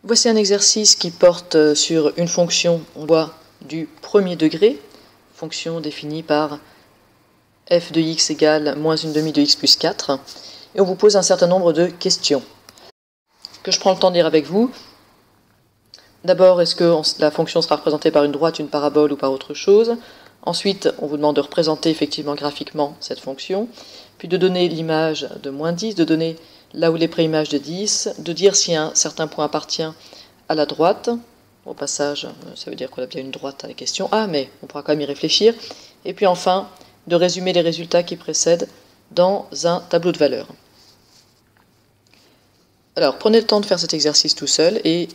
Voici un exercice qui porte sur une fonction, on voit, du premier degré, fonction définie par f de x égale moins une demi de x plus 4, et on vous pose un certain nombre de questions que je prends le temps de lire avec vous. D'abord, est-ce que la fonction sera représentée par une droite, une parabole ou par autre chose? Ensuite, on vous demande de représenter effectivement graphiquement cette fonction, puis de donner l'image de moins 10, de donner là où les préimages de 10, de dire si un certain point appartient à la droite. Au passage, ça veut dire qu'on a bien une droite à la question A, mais on pourra quand même y réfléchir. Et puis enfin, de résumer les résultats qui précèdent dans un tableau de valeurs. Alors, prenez le temps de faire cet exercice tout seul et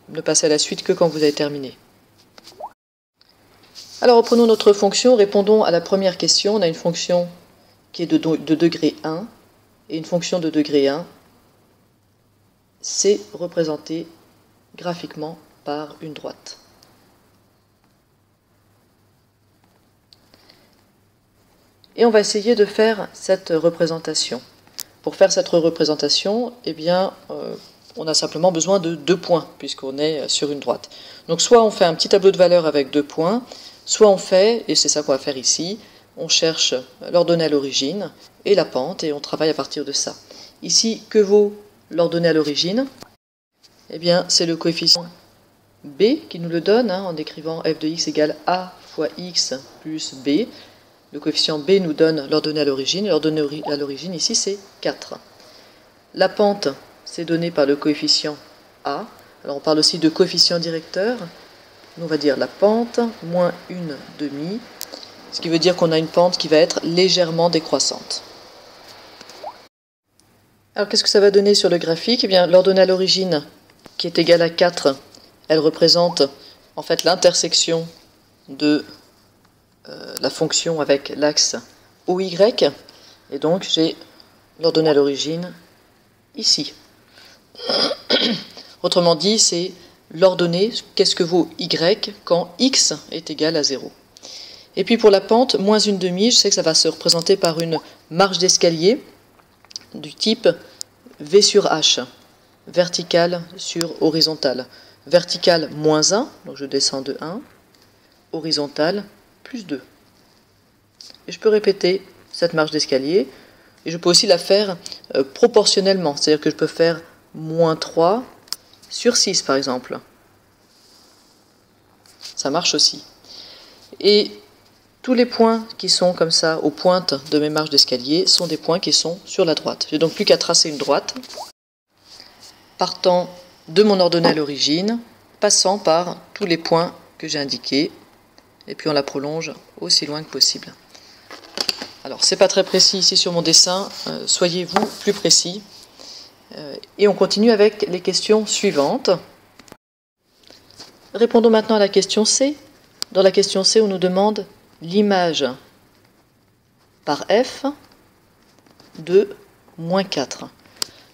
ne passez à la suite que quand vous avez terminé. Alors, reprenons notre fonction, répondons à la première question. On a une fonction qui est de degré 1, et une fonction de degré 1, c'est représenté graphiquement par une droite. Et on va essayer de faire cette représentation. Pour faire cette représentation, eh bien, on a simplement besoin de 2 points, puisqu'on est sur une droite. Donc soit on fait un petit tableau de valeurs avec 2 points, soit on fait, et c'est ça qu'on va faire ici, on cherche l'ordonnée à l'origine et la pente, et on travaille à partir de ça. Ici, que vaut l'ordonnée à l'origine? Eh bien, c'est le coefficient b qui nous le donne, en écrivant f de x égale a fois x plus b. Le coefficient b nous donne l'ordonnée à l'origine, et l'ordonnée à l'origine ici c'est 4. La pente, c'est donné par le coefficient a. Alors on parle aussi de coefficient directeur. On va dire la pente moins une demi, ce qui veut dire qu'on a une pente qui va être légèrement décroissante. Alors qu'est-ce que ça va donner sur le graphique? Eh bien, l'ordonnée à l'origine, qui est égale à 4, elle représente en fait l'intersection de la fonction avec l'axe OY, et donc j'ai l'ordonnée à l'origine ici. Autrement dit, c'est l'ordonnée, qu'est-ce que vaut Y quand X est égal à 0. Et puis pour la pente, moins une demi, je sais que ça va se représenter par une marche d'escalier du type V sur H, verticale sur horizontale. Verticale, moins 1, donc je descends de 1, horizontale, plus 2. Et je peux répéter cette marche d'escalier, et je peux aussi la faire proportionnellement, c'est-à-dire que je peux faire moins 3 sur 6 par exemple. Ça marche aussi. Et tous les points qui sont comme ça aux pointes de mes marches d'escalier sont des points qui sont sur la droite. J'ai donc plus qu'à tracer une droite, partant de mon ordonnée à l'origine, passant par tous les points que j'ai indiqués, et puis on la prolonge aussi loin que possible. Alors, c'est pas très précis ici sur mon dessin, soyez-vous plus précis. Et on continue avec les questions suivantes. Répondons maintenant à la question C. Dans la question C, on nous demande l'image par f de moins 4. Alors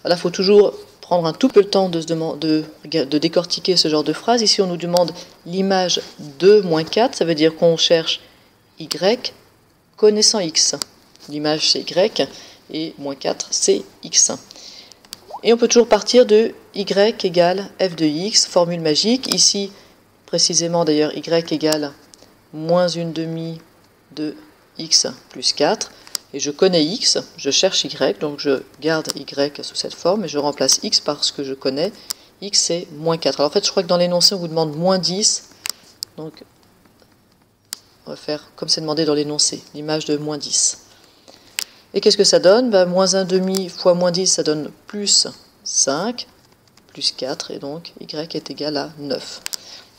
là, il faut toujours prendre un tout peu le temps de décortiquer ce genre de phrase. Ici, on nous demande l'image de moins 4, ça veut dire qu'on cherche y connaissant x. L'image c'est y et moins 4 c'est x. Et on peut toujours partir de y égale f de x, formule magique. Ici, précisément d'ailleurs, y égale moins une demi de x plus 4. Et je connais x, je cherche y, donc je garde y sous cette forme et je remplace x par ce que je connais. X c'est moins 4. Alors en fait, je crois que dans l'énoncé, on vous demande moins 10. Donc, on va faire comme c'est demandé dans l'énoncé, l'image de moins 10. Et qu'est-ce que ça donne? Moins 1 demi fois moins 10, ça donne plus 5, plus 4, et donc y est égal à 9.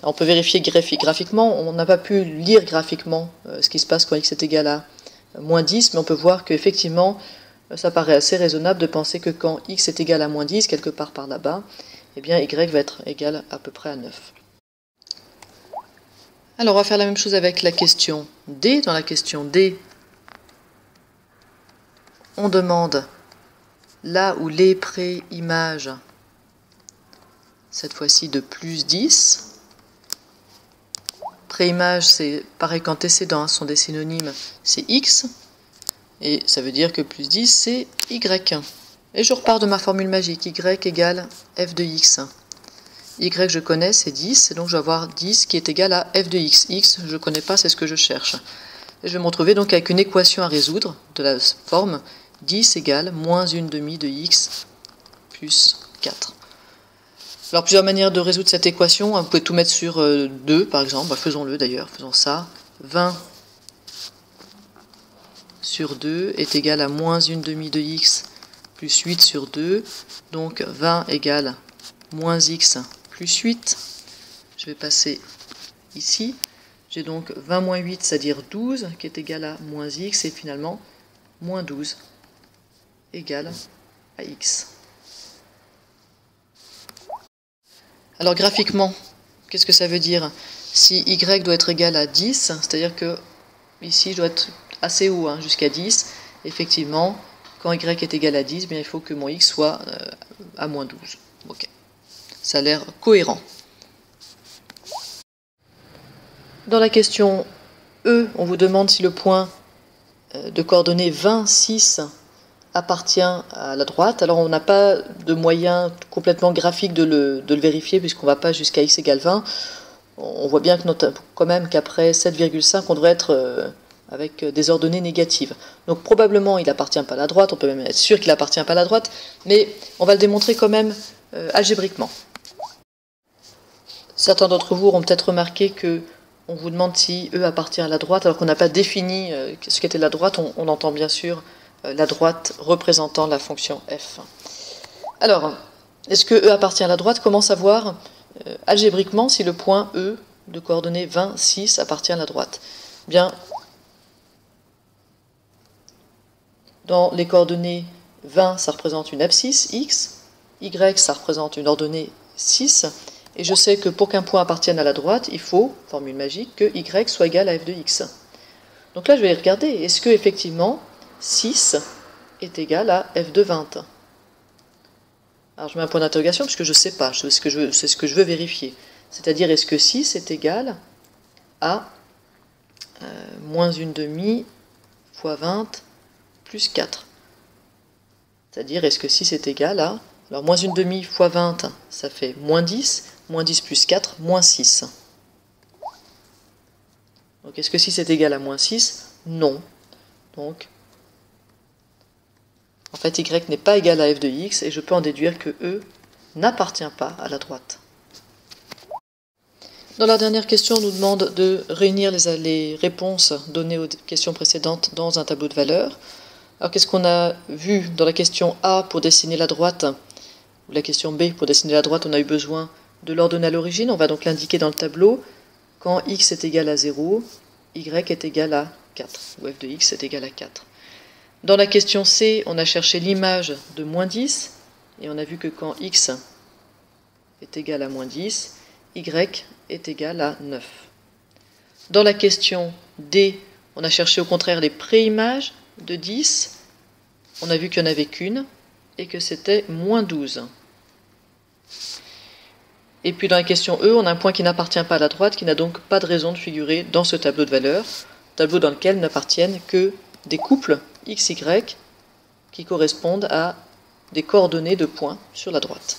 Alors on peut vérifier graphiquement, on n'a pas pu lire graphiquement ce qui se passe quand x est égal à moins 10, mais on peut voir qu'effectivement, ça paraît assez raisonnable de penser que quand x est égal à moins 10, quelque part par là-bas, eh bien y va être égal à peu près à 9. Alors on va faire la même chose avec la question D. Dans la question D, on demande là où les préimages, cette fois-ci de plus 10, préimages c'est pareil qu'antécédents, sont des synonymes, c'est x, et ça veut dire que plus 10 c'est y. Et je repars de ma formule magique, y égale f de x. y je connais, c'est 10, et donc je vais avoir 10 qui est égal à f de x. X, je ne connais pas, c'est ce que je cherche. Et je vais me retrouver donc avec une équation à résoudre de la forme 10 égale moins 1/2 de x plus 4. Alors plusieurs manières de résoudre cette équation, vous pouvez tout mettre sur 2 par exemple, faisons-le d'ailleurs, faisons ça. 20 sur 2 est égal à moins 1/2 de x plus 8 sur 2, donc 20 égale moins x plus 8. Je vais passer ici. J'ai donc 20 moins 8, c'est-à-dire 12, qui est égal à moins x, et finalement, moins 12 égale à x. Alors graphiquement, qu'est-ce que ça veut dire? Si y doit être égal à 10, c'est-à-dire que ici je dois être assez haut, jusqu'à 10, effectivement, quand y est égal à 10, bien, il faut que mon x soit à moins 12. Ok. Ça a l'air cohérent. Dans la question E, on vous demande si le point de coordonnées 20, 6 appartient à la droite. Alors on n'a pas de moyen complètement graphique de le vérifier puisqu'on ne va pas jusqu'à x égale 20. On voit bien que quand même qu'après 7,5, on devrait être avec des ordonnées négatives. Donc probablement il n'appartient pas à la droite, on peut même être sûr qu'il n'appartient pas à la droite, mais on va le démontrer quand même algébriquement. Certains d'entre vous auront peut-être remarqué que on vous demande si E appartient à la droite, alors qu'on n'a pas défini ce qu'était la droite. On entend bien sûr la droite représentant la fonction f. Alors, est-ce que E appartient à la droite? Comment savoir algébriquement si le point E de coordonnées 20, 6 appartient à la droite? Bien, dans les coordonnées 20, ça représente une abscisse x, y, ça représente une ordonnée 6, et je sais que pour qu'un point appartienne à la droite, il faut, formule magique, que y soit égal à f de x. Donc là, je vais regarder, est-ce que effectivement 6 est égal à f de 20? Alors je mets un point d'interrogation puisque je ne sais pas, c'est ce que je veux vérifier. C'est-à-dire, est-ce que 6 est égal à moins 1/2 fois 20 plus 4? C'est-à-dire, est-ce que 6 est égal à... Alors, moins 1/2 fois 20, ça fait moins 10. Moins 10 plus 4, moins 6. Donc, est-ce que 6 est égal à moins 6? Non. Donc, en fait, y n'est pas égal à f de x, et je peux en déduire que E n'appartient pas à la droite. Dans la dernière question, on nous demande de réunir les réponses données aux questions précédentes dans un tableau de valeurs. Alors, qu'est-ce qu'on a vu dans la question A pour dessiner la droite, ou la question B pour dessiner la droite? On a eu besoin de l'ordonnée à l'origine. On va donc l'indiquer dans le tableau. Quand x est égal à 0, y est égal à 4, ou f de x est égal à 4. Dans la question C, on a cherché l'image de moins 10, et on a vu que quand x est égal à moins 10, y est égal à 9. Dans la question D, on a cherché au contraire les préimages de 10. On a vu qu'il n'y en avait qu'une, et que c'était moins 12. Et puis dans la question E, on a un point qui n'appartient pas à la droite, qui n'a donc pas de raison de figurer dans ce tableau de valeurs, tableau dans lequel n'appartiennent que des couples x, y qui correspondent à des coordonnées de points sur la droite.